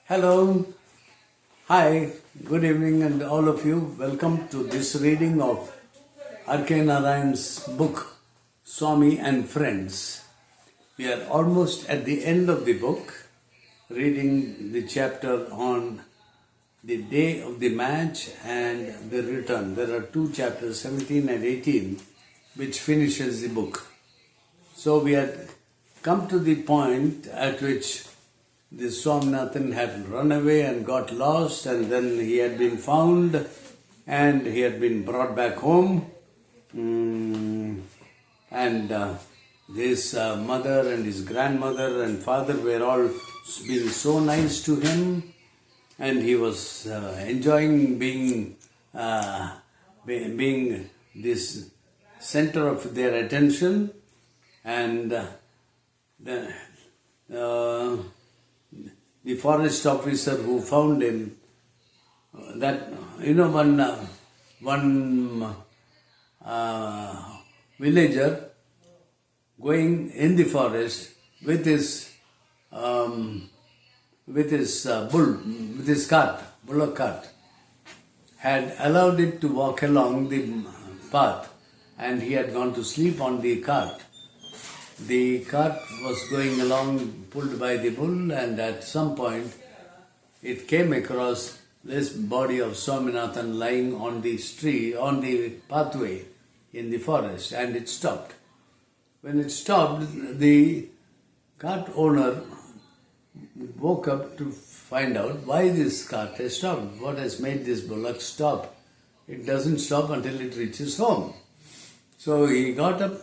Hello, hi, good evening, and all of you. Welcome to this reading of R.K. Narayan's book, Swami and Friends. We are almost at the end of the book, reading the chapter on the day of the match and the return. There are two chapters, 17 and 18, which finishes the book. So we had come to the point at which the Swaminathan had run away and got lost, and then he had been found and he had been brought back home. His mother and his grandmother and father were all being so nice to him, and he was enjoying being this center of their attention. And the forest officer who found him, one villager going in the forest with his bullock cart, had allowed it to walk along the path, and he had gone to sleep on the cart. The cart was going along, pulled by the bull, and at some point it came across this body of Swaminathan lying on the pathway in the forest, and it stopped. When it stopped, the cart owner woke up to find out why this cart has stopped. What has made this bullock stop? It doesn't stop until it reaches home. So he got up,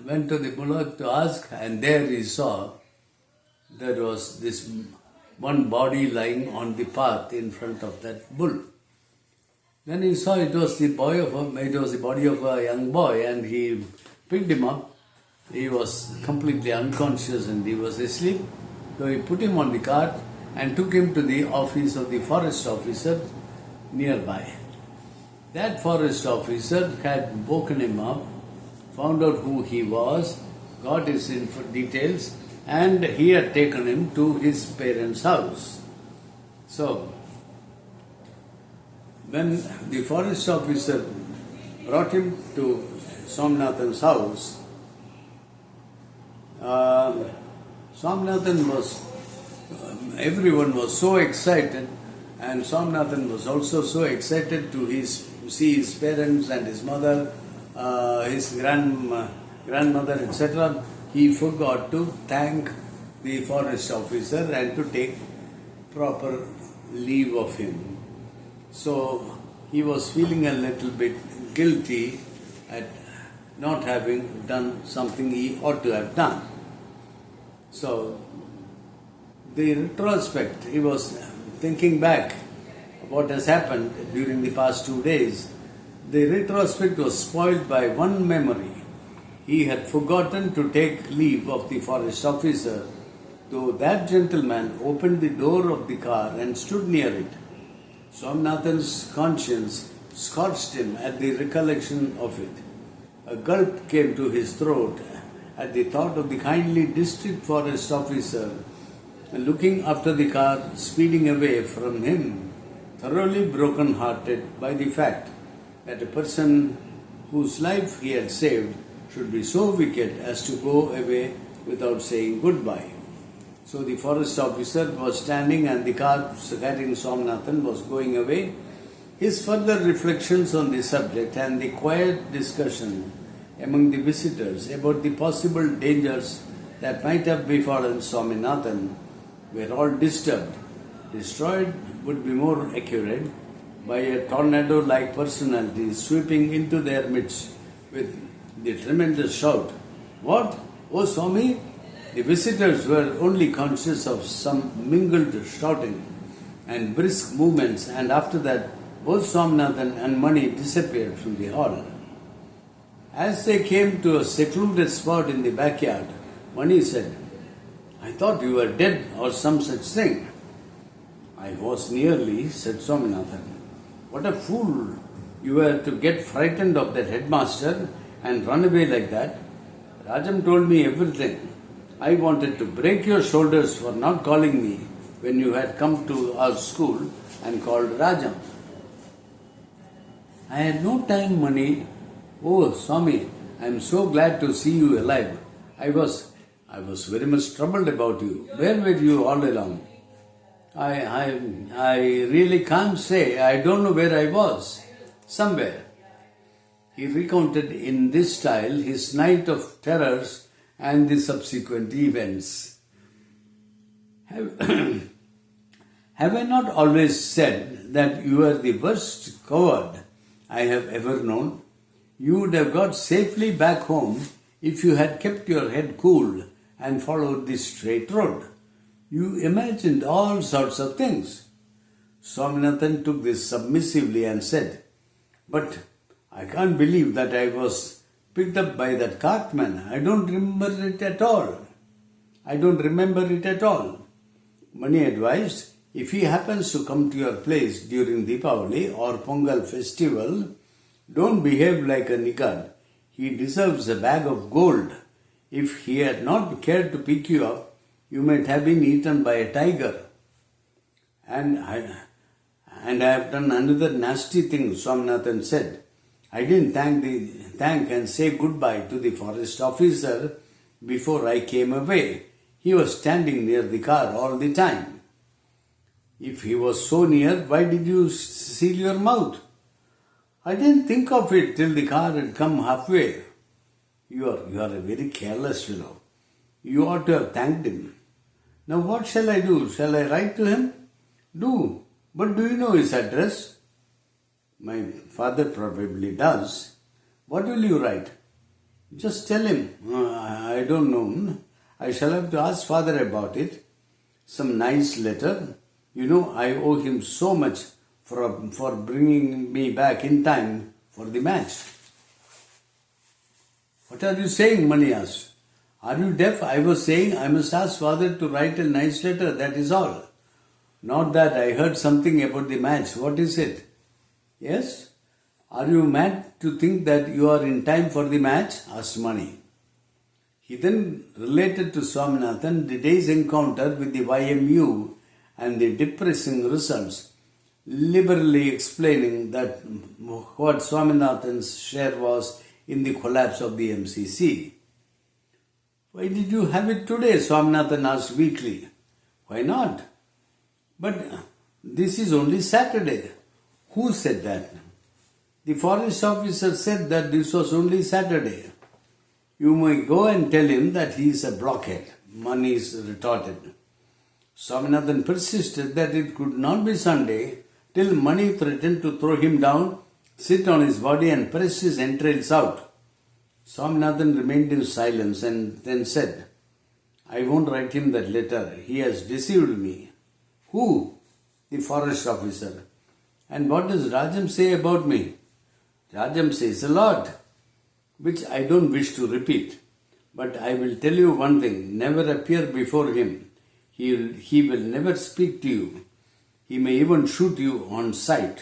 went to the bullock to ask, and there he saw there was this one body lying on the path in front of that bull. Then he saw it was the body of a young boy, and he picked him up. He was completely unconscious and he was asleep. So he put him on the cart and took him to the office of the forest officer nearby. That forest officer had woken him up, found out who he was, got his details, and he had taken him to his parents' house. So, when the forest officer brought him to Swaminathan's house, everyone was so excited, and Swaminathan was also so excited to see his parents and his mother, his grandmother, etc. He forgot to thank the forest officer and to take proper leave of him. So he was feeling a little bit guilty at not having done something he ought to have done. So the retrospect, he was thinking back what has happened during the past 2 days. The retrospect was spoiled by one memory. He had forgotten to take leave of the forest officer, though that gentleman opened the door of the car and stood near it. Swaminathan's conscience scorched him at the recollection of it. A gulp came to his throat at the thought of the kindly district forest officer looking after the car speeding away from him, thoroughly broken-hearted by the fact that a person whose life he had saved should be so wicked as to go away without saying goodbye. So the forest officer was standing, and the car carrying Swaminathan was going away. His further reflections on the subject and the quiet discussion among the visitors about the possible dangers that might have befallen Swaminathan were all disturbed. Destroyed would be more accurate, by a tornado-like personality sweeping into their midst with the tremendous shout, "What? Oh Swami!" The visitors were only conscious of some mingled shouting and brisk movements, and after that both Swaminathan and Mani disappeared from the hall. As they came to a secluded spot in the backyard, Mani said, "I thought you were dead or some such thing." "I was nearly," said Swaminathan. "What a fool you were to get frightened of that headmaster and run away like that. Rajam told me everything. I wanted to break your shoulders for not calling me when you had come to our school and called Rajam. I had no time, Mani. Oh, Swami, I am so glad to see you alive. I was very much troubled about you. Where were you all along? I really can't say. I don't know where I was. Somewhere. He recounted in this style his night of terrors and the subsequent events. Have I not always said that you are the worst coward I have ever known? You would have got safely back home if you had kept your head cool and followed the straight road. You imagined all sorts of things. Swaminathan took this submissively and said, "But I can't believe that I was picked up by that cartman. I don't remember it at all. Mani advised, if he happens to come to your place during Deepavali or Pongal festival, don't behave like a niggard. He deserves a bag of gold. If he had not cared to pick you up, you might have been eaten by a tiger. And I have done another nasty thing," Swaminathan said. "I didn't thank and say goodbye to the forest officer before I came away. He was standing near the car all the time. If he was so near, why did you seal your mouth?" "I didn't think of it till the car had come halfway." You are a very careless fellow. You ought to have thanked him." "Now what shall I do? Shall I write to him?" "Do. But do you know his address?" "My father probably does." "What will you write?" "Just tell him. I don't know. I shall have to ask father about it. Some nice letter. You know, I owe him so much for bringing me back in time for the match." "What are you saying?" Mani asked. "Are you deaf? I was saying I must ask father to write a nice letter, that is all. Not that I heard something about the match. What is it?" "Yes? Are you mad to think that you are in time for the match?" asked Mani. He then related to Swaminathan the day's encounter with the YMU and the depressing results, liberally explaining that what Swaminathan's share was in the collapse of the MCC. "Why did you have it today?" Swaminathan asked weakly. "Why not?" "But this is only Saturday." "Who said that?" "The forest officer said that this was only Saturday." "You may go and tell him that he is a blockhead," Mani retorted. Swaminathan persisted that it could not be Sunday till Mani threatened to throw him down, sit on his body and press his entrails out. Swaminathan remained in silence and then said, "I won't write him that letter. He has deceived me." "Who?" "The forest officer." "And what does Rajam say about me?" "Rajam says a lot, which I don't wish to repeat. But I will tell you one thing, never appear before him. He will never speak to you. He may even shoot you on sight."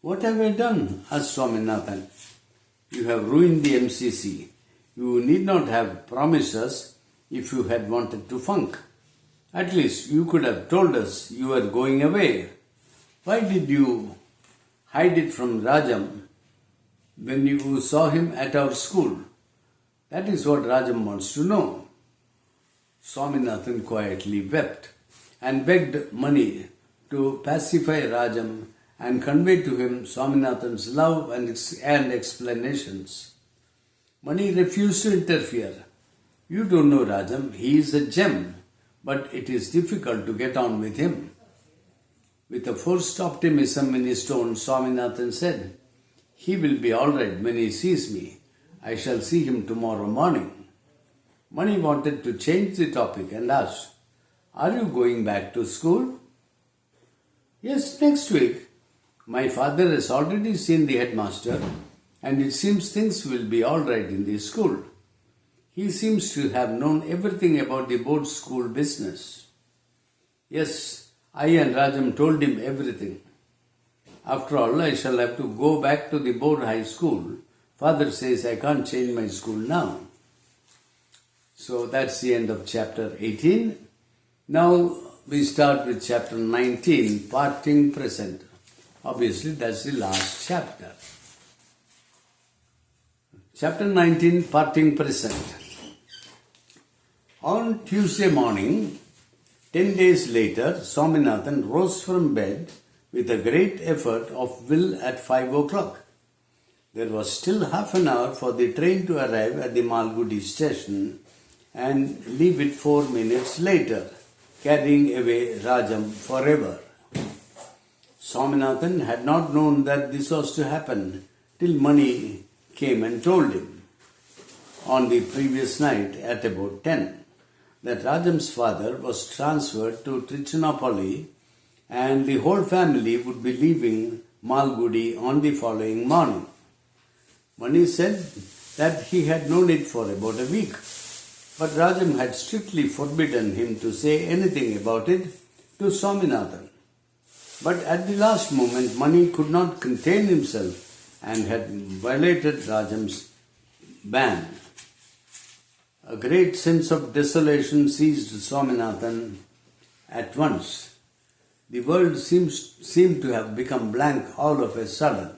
"What have I done?" asked Swaminathan. "You have ruined the MCC. You need not have promised us if you had wanted to funk. At least you could have told us you were going away. Why did you hide it from Rajam when you saw him at our school? That is what Rajam wants to know." Swaminathan quietly wept and begged Mani to pacify Rajam and convey to him Swaminathan's love and explanations. Mani refused to interfere. "You don't know Rajam. He is a gem, but it is difficult to get on with him." With a forced optimism in his tone, Swaminathan said, "He will be all right when he sees me. I shall see him tomorrow morning." Mani wanted to change the topic and asked, "Are you going back to school?" "Yes, next week. My father has already seen the headmaster and it seems things will be all right in the school. He seems to have known everything about the board school business." "Yes, I and Rajam told him everything. After all, I shall have to go back to the board high school. Father says I can't change my school now." So that's the end of chapter 18. Now we start with chapter 19, Parting Present. Obviously, that's the last chapter. Chapter 19, Parting Present. On Tuesday morning, 10 days later, Swaminathan rose from bed with a great effort of will at 5 o'clock. There was still half an hour for the train to arrive at the Malgudi station and leave it 4 minutes later, carrying away Rajam forever. Swaminathan had not known that this was to happen till Mani came and told him on the previous night at about 10 that Rajam's father was transferred to Trichinopalli and the whole family would be leaving Malgudi on the following morning. Mani said that he had known it for about a week, but Rajam had strictly forbidden him to say anything about it to Swaminathan. But at the last moment, Mani could not contain himself and had violated Rajam's ban. A great sense of desolation seized Swaminathan at once. The world seemed to have become blank all of a sudden.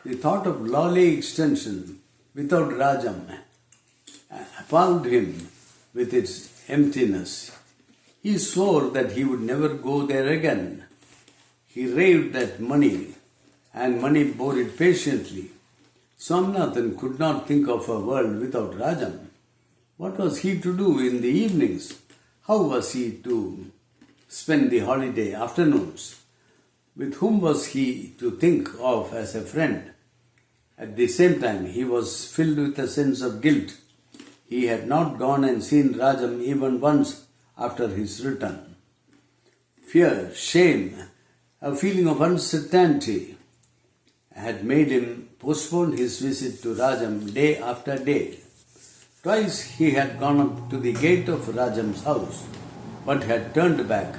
The thought of Lawley extension without Rajam appalled him with its emptiness. He swore that he would never go there again. He raved at Mani, and Mani bore it patiently. Swaminathan could not think of a world without Rajam. What was he to do in the evenings? How was he to spend the holiday afternoons? With whom was he to think of as a friend? At the same time, he was filled with a sense of guilt. He had not gone and seen Rajam even once after his return. Fear, shame, a feeling of uncertainty had made him postpone his visit to Rajam day after day. Twice he had gone up to the gate of Rajam's house, but had turned back,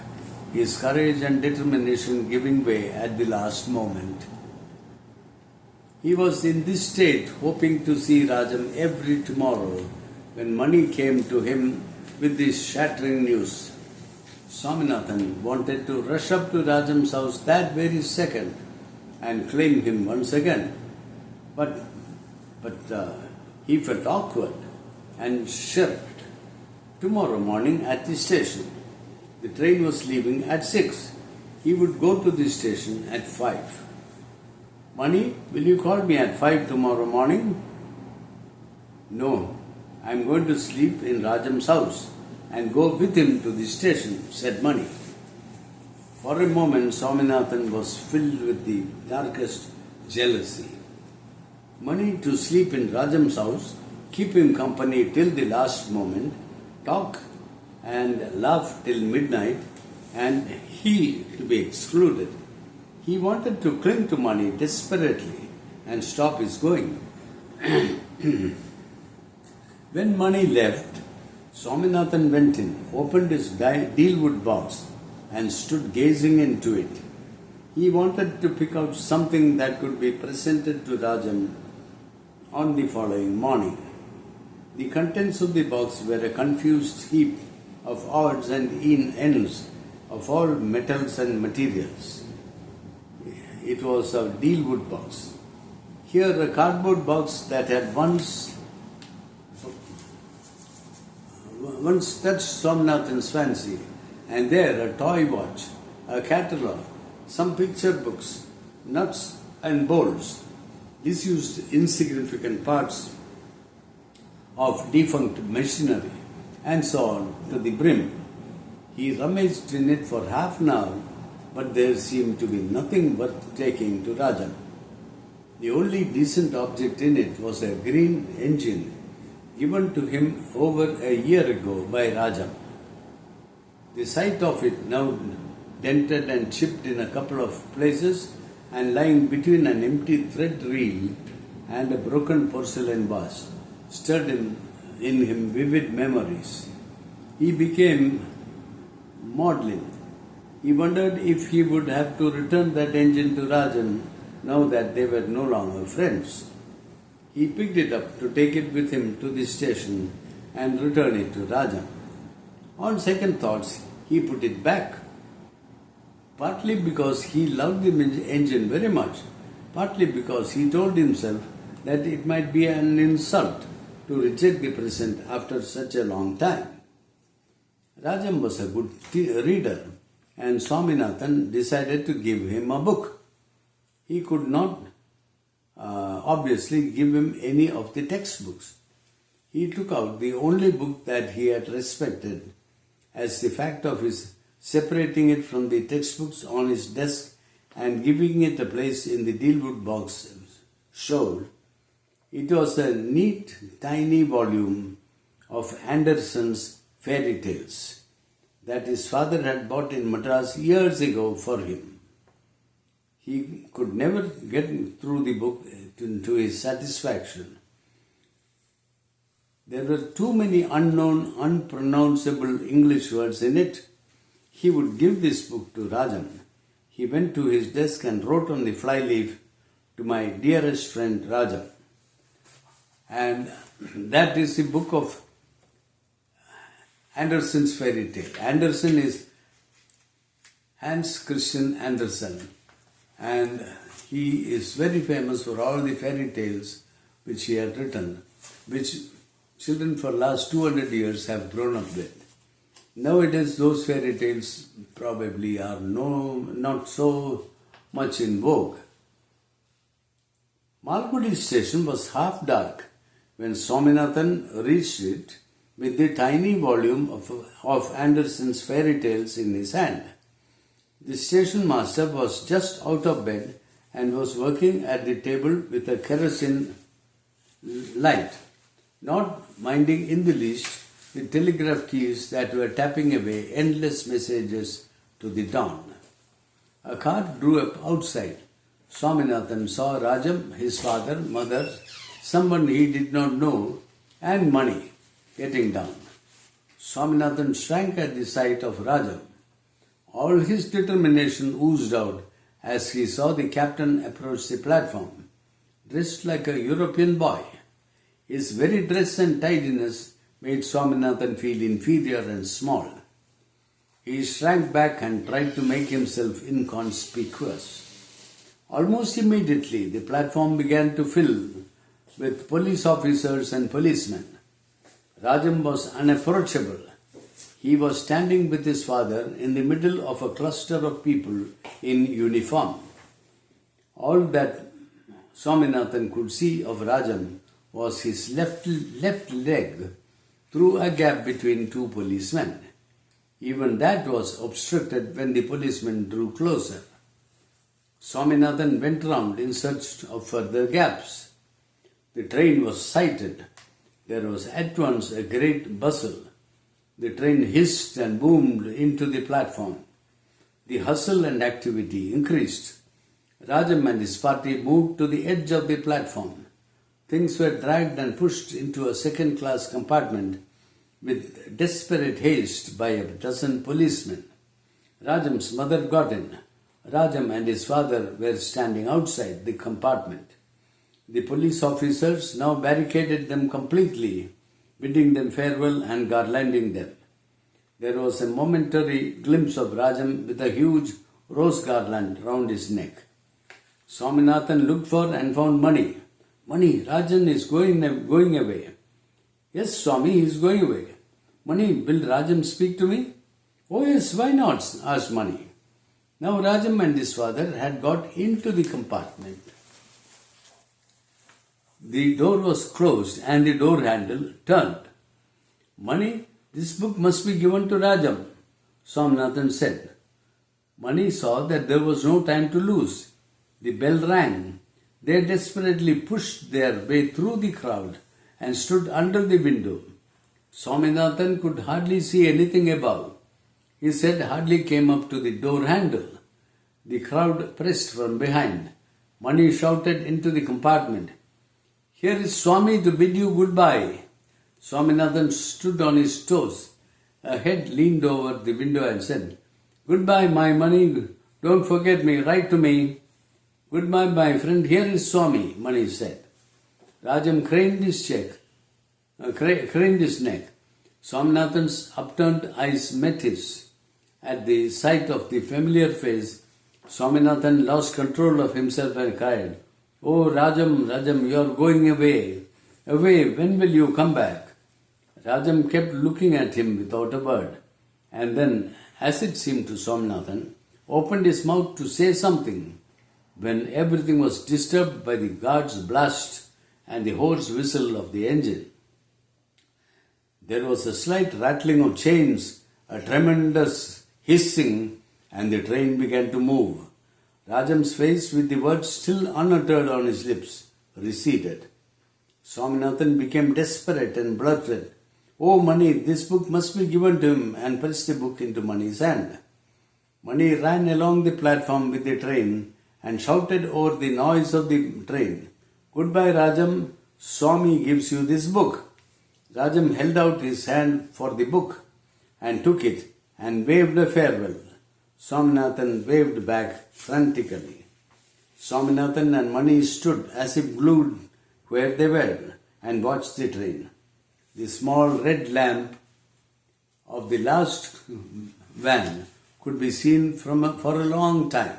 his courage and determination giving way at the last moment. He was in this state, hoping to see Rajam every tomorrow, when Mani came to him with this shattering news. Swaminathan wanted to rush up to Rajam's house that very second and claim him once again. But he felt awkward and shirked. Tomorrow morning at the station. The train was leaving at 6. He would go to the station at 5. Mani, will you call me at 5 tomorrow morning? No, I am going to sleep in Rajam's house and go with him to the station, said Mani. For a moment, Swaminathan was filled with the darkest jealousy. Mani to sleep in Rajam's house, keep him company till the last moment, talk and laugh till midnight, and he to be excluded. He wanted to cling to Mani desperately and stop his going. When Mani left, Swaminathan went in, opened his dealwood box and stood gazing into it. He wanted to pick out something that could be presented to Rajam on the following morning. The contents of the box were a confused heap of odds and ends of all metals and materials. It was a dealwood box. Here a cardboard box that had once touched Swaminathan's fancy, and there a toy watch, a catalogue, some picture books, nuts and bolts, disused insignificant parts of defunct machinery, and so on to the brim. He rummaged in it for half an hour, but there seemed to be nothing worth taking to Rajam. The only decent object in it was a green engine given to him over a year ago by Rajam. The sight of it, now dented and chipped in a couple of places and lying between an empty thread reel and a broken porcelain vase, stirred in him vivid memories. He became maudlin. He wondered if he would have to return that engine to Rajam now that they were no longer friends. He picked it up to take it with him to the station and return it to Rajam. On second thoughts, he put it back, partly because he loved the engine very much, partly because he told himself that it might be an insult to reject the present after such a long time. Rajam was a good reader, and Swaminathan decided to give him a book. He could not obviously give him any of the textbooks. He took out the only book that he had respected, as the fact of his separating it from the textbooks on his desk and giving it a place in the dealwood box showed. It was a neat, tiny volume of Andersen's fairy tales that his father had bought in Madras years ago for him. He could never get through the book to his satisfaction. There were too many unknown, unpronounceable English words in it. He would give this book to Rajam. He went to his desk and wrote on the flyleaf, "To my dearest friend Rajam." And that is the book of Andersen's fairy tale. Andersen is Hans Christian Andersen, and he is very famous for all the fairy tales which he had written, which children for last 200 years have grown up with. Nowadays, those fairy tales probably are not so much in vogue. Malgudi station was half dark when Swaminathan reached it with the tiny volume of Andersen's fairy tales in his hand. The station master was just out of bed and was working at the table with a kerosene light, not minding in the least the telegraph keys that were tapping away endless messages to the dawn. A car drew up outside. Swaminathan saw Rajam, his father, mother, someone he did not know, and Mani getting down. Swaminathan shrank at the sight of Rajam. All his determination oozed out as he saw the captain approach the platform, dressed like a European boy. His very dress and tidiness made Swaminathan feel inferior and small. He shrank back and tried to make himself inconspicuous. Almost immediately, the platform began to fill with police officers and policemen. Rajam was unapproachable. He was standing with his father in the middle of a cluster of people in uniform. All that Swaminathan could see of Rajam was his left leg through a gap between two policemen. Even that was obstructed when the policemen drew closer. Swaminathan went round in search of further gaps. The train was sighted. There was at once a great bustle. The train hissed and boomed into the platform. The hustle and activity increased. Rajam and his party moved to the edge of the platform. Things were dragged and pushed into a second-class compartment with desperate haste by a dozen policemen. Rajam's mother got in. Rajam and his father were standing outside the compartment. The police officers now barricaded them completely, bidding them farewell and garlanding them. There was a momentary glimpse of Rajam with a huge rose garland round his neck. Swaminathan looked for and found Mani. "Mani, Rajan is going away." "Yes, Swami, he is going away." "Mani, will Rajam speak to me?" "Oh yes, why not?" asked Mani. Now Rajam and his father had got into the compartment. The door was closed and the door handle turned. "Mani, this book must be given to Rajam," Swaminathan said. Mani saw that there was no time to lose. The bell rang. They desperately pushed their way through the crowd and stood under the window. Swaminathan could hardly see anything above. His head hardly came up to the door handle. The crowd pressed from behind. Mani shouted into the compartment, "Here is Swami to bid you goodbye." Swaminathan stood on his toes. A head leaned over the window and said, "Goodbye, my Mani. Don't forget me. Write to me." "Goodbye, my friend. Here is Swami," Mani said. Rajam craned his neck. Swaminathan's upturned eyes met his. At the sight of the familiar face, Swaminathan lost control of himself and cried, "Oh Rajam, Rajam, you are going away. Away, when will you come back?" Rajam kept looking at him without a word, and then, as it seemed to Swaminathan, opened his mouth to say something, when everything was disturbed by the guard's blast and the hoarse whistle of the engine. There was a slight rattling of chains, a tremendous hissing, and the train began to move. Rajam's face, with the words still unuttered on his lips, receded. Swaminathan became desperate and blurted, "Oh Mani, this book must be given to him," and pressed the book into Mani's hand. Mani ran along the platform with the train and shouted over the noise of the train, "Goodbye Rajam, Swami gives you this book." Rajam held out his hand for the book and took it and waved a farewell. Swaminathan waved back frantically. Swaminathan and Mani stood as if glued where they were and watched the train. The small red lamp of the last van could be seen for a long time.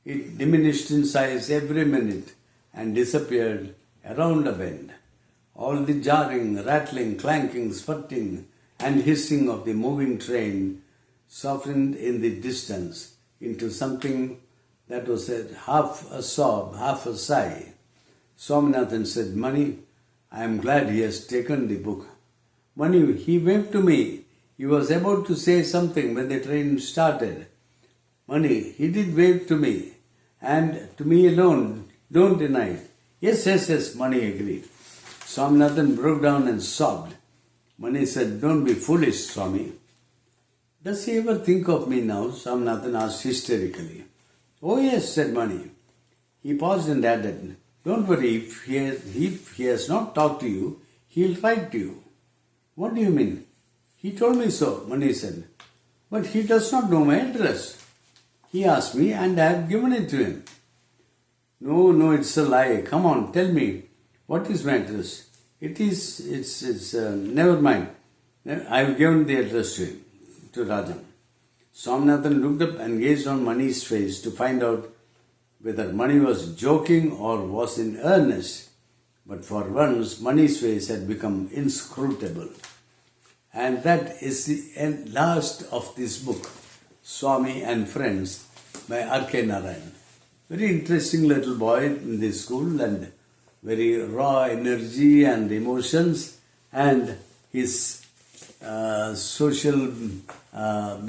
It diminished in size every minute and disappeared around a bend. All the jarring, rattling, clanking, spurting, and hissing of the moving train softened in the distance into something that was half a sob, half a sigh. Swaminathan said, "Mani, I am glad he has taken the book." "Mani, he waved to me. He was about to say something when the train started." "Mani, he did wave to me, and to me alone. Don't deny it." Yes, Mani agreed. Swaminathan broke down and sobbed. Mani said, "Don't be foolish, Swami." "Does he ever think of me now?" Swaminathan asked hysterically. "Oh yes," said Mani. He paused and added, "Don't worry, if he has not talked to you, he'll write to you." "What do you mean?" "He told me so," Mani said. "But he does not know my address." "He asked me and I have given it to him." No, it's a lie. Come on, tell me. What is my address?" Never mind. I have given the address to him, to Rajam." Swaminathan looked up and gazed on Mani's face to find out whether Mani was joking or was in earnest. But for once, Mani's face had become inscrutable. And that is the last of this book, Swami and Friends by R.K. Narayan. Very interesting little boy in the school and very raw energy and emotions, and his social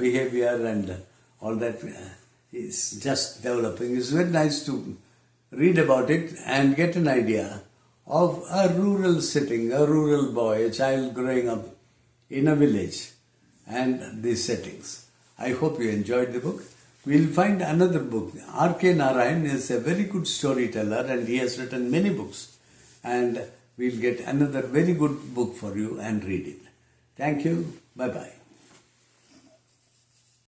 behavior and all that is just developing. It's very nice to read about it and get an idea of a rural setting, a rural boy, a child growing up in a village and these settings. I hope you enjoyed the book. We'll find another book. R.K. Narayan is a very good storyteller and he has written many books. And we'll get another very good book for you and read it. Thank you. Bye-bye.